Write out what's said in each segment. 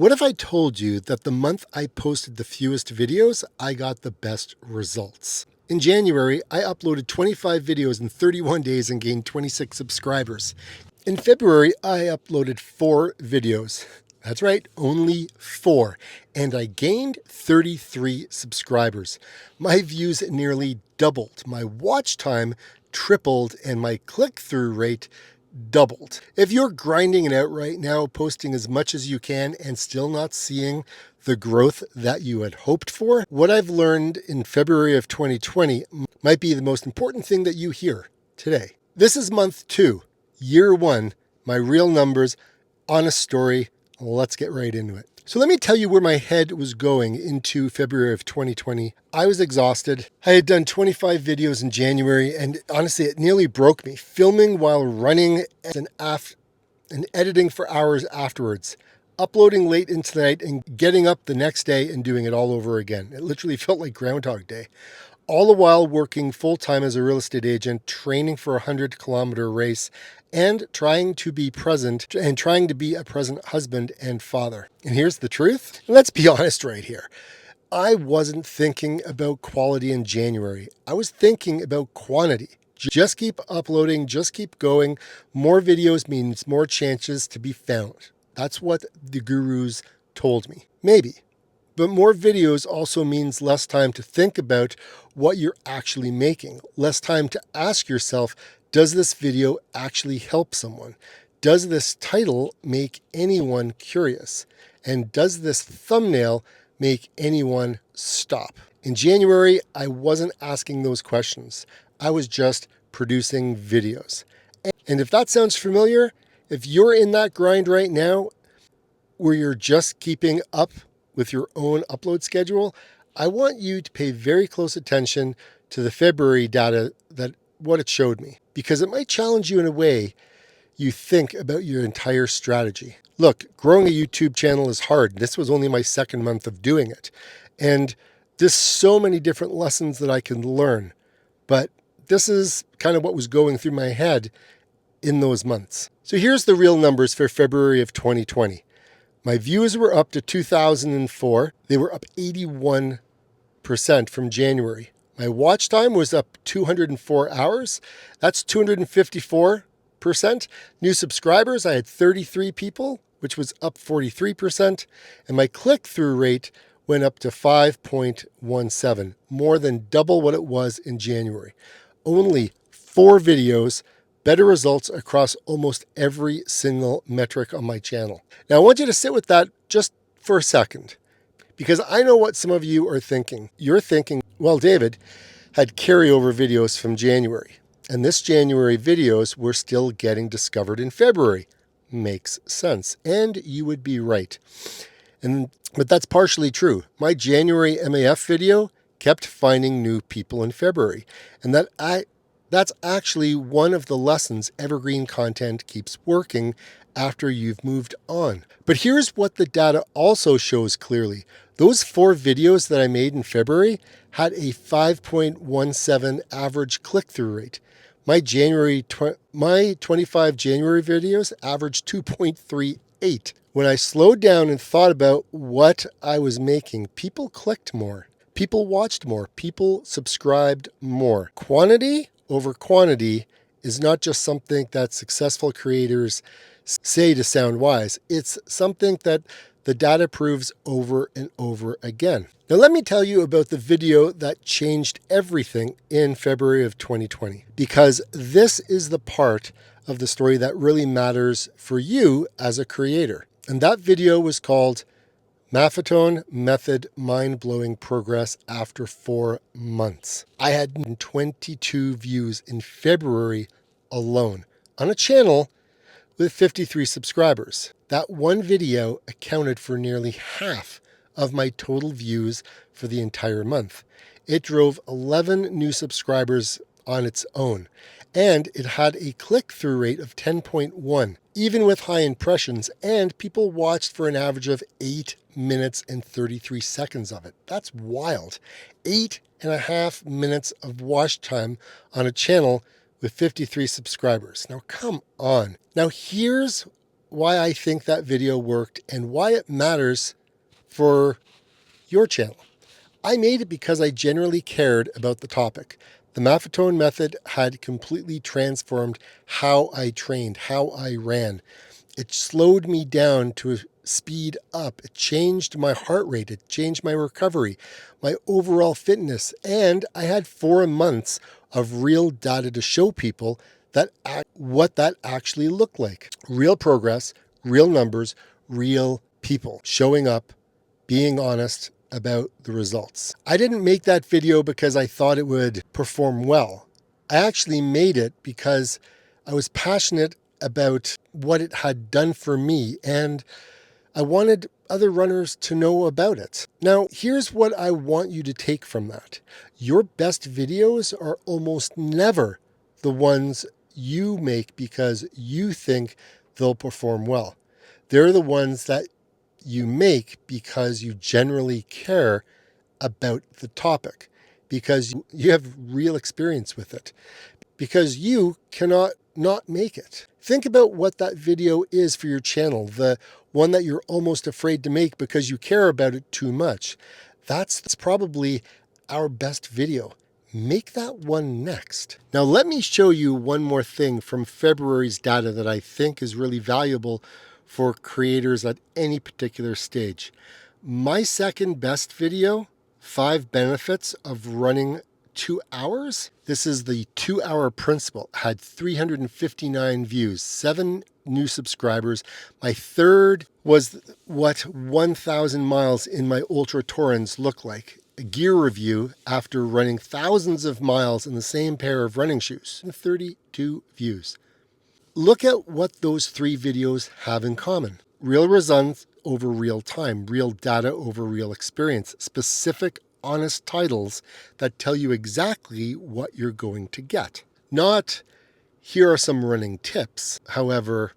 What if I told you that the month I posted the fewest videos, I got the best results? In January, I uploaded 25 videos in 31 days and gained 26 subscribers. In February, I uploaded 4 videos. That's right, only 4. And I gained 33 subscribers. My views nearly doubled. My watch time tripled and my click-through rate doubled. If you're grinding it out right now, posting as much as you can and still not seeing the growth that you had hoped for, what I've learned in February of 2020 might be the most important thing that you hear today. This is month 2, year 1, my real numbers, honest story. Let's get right into it. So let me tell you where my head was going into February of 2020. I was exhausted. I had done 25 videos in January, and honestly, it nearly broke me. Filming while running and editing for hours afterwards. Uploading late into the night and getting up the next day and doing it all over again. It literally felt like Groundhog Day. All the while working full-time as a real estate agent, training for a 100-kilometer race, and trying to be present and trying to be a present husband and father. And here's the truth. Let's be honest right here. I wasn't thinking about quality in January. I was thinking about quantity. Just keep uploading, just keep going. More videos means more chances to be found. That's what the gurus told me. Maybe. But more videos also means less time to think about what you're actually making. Less time to ask yourself, does this video actually help someone? Does this title make anyone curious? And does this thumbnail make anyone stop? In January, I wasn't asking those questions. I was just producing videos. And if that sounds familiar, if you're in that grind right now where you're just keeping up with your own upload schedule, I want you to pay very close attention to the February data, that what it showed me, because it might challenge you in a way you think about your entire strategy. Look, growing a YouTube channel is hard. This was only my 2nd month of doing it. And there's so many different lessons that I can learn. But this is kind of what was going through my head in those months. So here's the real numbers for February of 2020. My views were up to 2,004. They were up 81% from January. My watch time was up 204 hours. That's 254%. New subscribers, I had 33 people, which was up 43%. And my click-through rate went up to 5.17, more than double what it was in January. Only 4 videos, better results across almost every single metric on my channel. Now, I want you to sit with that just for a second, because I know what some of you are thinking. You're thinking, well, David had carryover videos from January, and this January videos were still getting discovered in February. Makes sense, and you would be right. But that's partially true. My January MAF video kept finding new people in February, and that's actually one of the lessons evergreen content keeps working after you've moved on. But here's what the data also shows clearly. Those 4 videos that I made in February had a 5.17 average click-through rate. My 25 January videos averaged 2.38. When I slowed down and thought about what I was making, people clicked more. People watched more. People subscribed more. Quantity over quantity is not just something that successful creators say to sound wise. It's something that the data proves over and over again. Now let me tell you about the video that changed everything in February of 2020, because this is the part of the story that really matters for you as a creator. And that video was called Maffetone Method Mind-Blowing Progress After 4 Months. I had 22 views in February alone on a channel with 53 subscribers. That one video accounted for nearly half of my total views for the entire month. It drove 11 new subscribers on its own, and it had a click-through rate of 10.1, even with high impressions, and people watched for an average of 8 minutes and 33 seconds of it. That's wild. 8.5 minutes of watch time on a channel with 53 subscribers. Now, come on. Now, here's why I think that video worked and why it matters for your channel. I made it because I genuinely cared about the topic. The Maffetone method had completely transformed how I trained, how I ran. It slowed me down to speed up. It changed my heart rate. It changed my recovery, my overall fitness. And I had 4 months of real data to show people what that actually looked like. Real progress, real numbers, real people showing up, being honest about the results. I didn't make that video because I thought it would perform well. I actually made it because I was passionate about what it had done for me, and I wanted other runners to know about it. Now, here's what I want you to take from that. Your best videos are almost never the ones you make because you think they'll perform well. They're the ones that you make because you generally care about the topic, because you have real experience with it, because you cannot not make it. Think about what that video is for your channel, the one that you're almost afraid to make because you care about it too much. That's probably our best video. Make that one next. Now let me show you one more thing from February's data that I think is really valuable for creators at any particular stage. My second best video, 5 benefits of running 2 hours. This is the 2-hour principle. Had 359 views, 7 new subscribers. My third was what 1,000 miles in my Ultra Torrens look like. A gear review after running thousands of miles in the same pair of running shoes. 32 views. Look at what those 3 videos have in common. Real results over real time, real data over real experience, specific, honest titles that tell you exactly what you're going to get. Not, here are some running tips, however,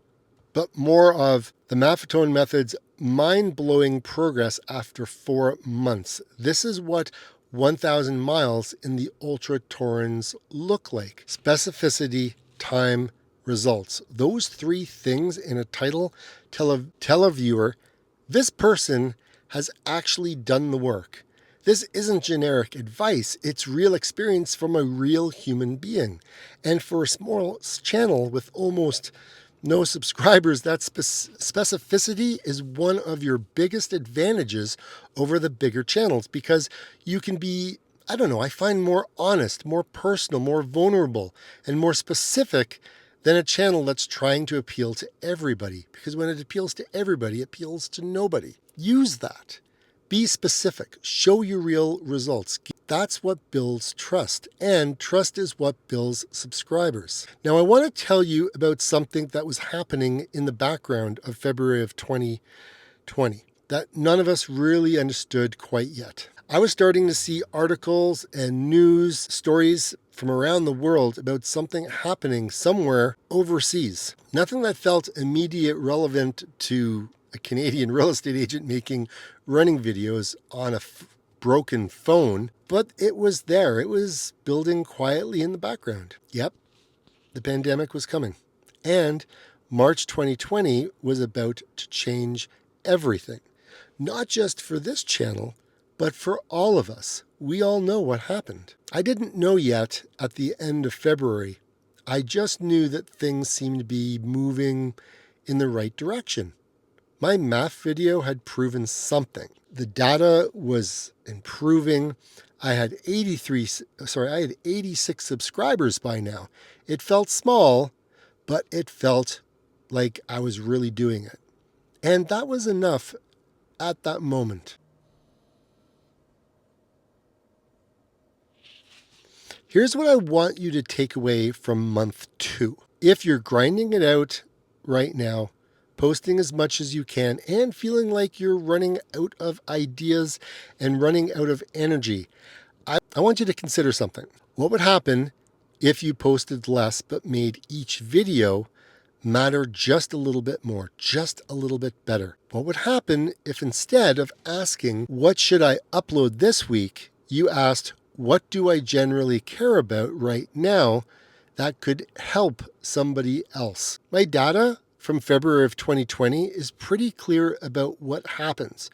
but more of the Maffetone method's mind-blowing progress after 4 months. This is what 1,000 miles in the Ultra Torrens look like. Specificity, time, results. Those 3 things in a title tell a viewer, this person has actually done the work. This isn't generic advice, it's real experience from a real human being. And for a small channel with almost no subscribers, that specificity is one of your biggest advantages over the bigger channels, because you can be, I find more honest, more personal, more vulnerable, and more specific than a channel that's trying to appeal to everybody. Because when it appeals to everybody, it appeals to nobody. Use that. Be specific. Show your real results. That's what builds trust, and trust is what builds subscribers. Now, I want to tell you about something that was happening in the background of February of 2020 that none of us really understood quite yet. I was starting to see articles and news stories from around the world about something happening somewhere overseas. Nothing that felt immediate relevant to a Canadian real estate agent making running videos on a broken phone, but it was there. It was building quietly in the background. Yep, the pandemic was coming. And March 2020 was about to change everything. Not just for this channel, but for all of us. We all know what happened. I didn't know yet at the end of February. I just knew that things seemed to be moving in the right direction. My math video had proven something. The data was improving. I had 86 subscribers by now. It felt small, but it felt like I was really doing it. And that was enough at that moment. Here's what I want you to take away from month 2. If you're grinding it out right now, posting as much as you can, and feeling like you're running out of ideas and running out of energy, I want you to consider something. What would happen if you posted less but made each video matter just a little bit more, just a little bit better? What would happen if instead of asking, what should I upload this week, you asked, what do I generally care about right now that could help somebody else? My data from February of 2020 is pretty clear about what happens.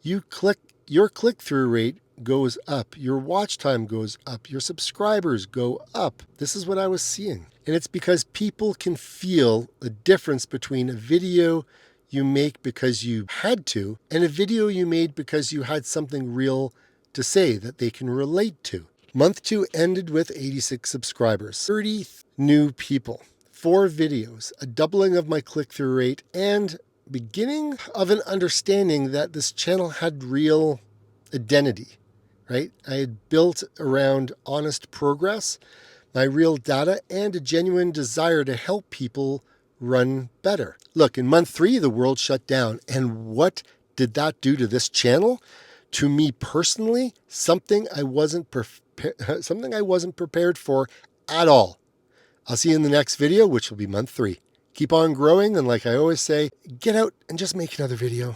Your click-through rate goes up, your watch time goes up, your subscribers go up. This is what I was seeing. And it's because people can feel the difference between a video you make because you had to and a video you made because you had something real to say that they can relate to. Month 2 ended with 86 subscribers, 30 new people, 4 videos, a doubling of my click-through rate, and beginning of an understanding that this channel had real identity, right? I had built around honest progress, my real data, and a genuine desire to help people run better. Look, in month 3, the world shut down. And what did that do to this channel? To me personally, something I wasn't prepared for at all. I'll see you in the next video, which will be month 3. Keep on growing, and like I always say, get out and just make another video.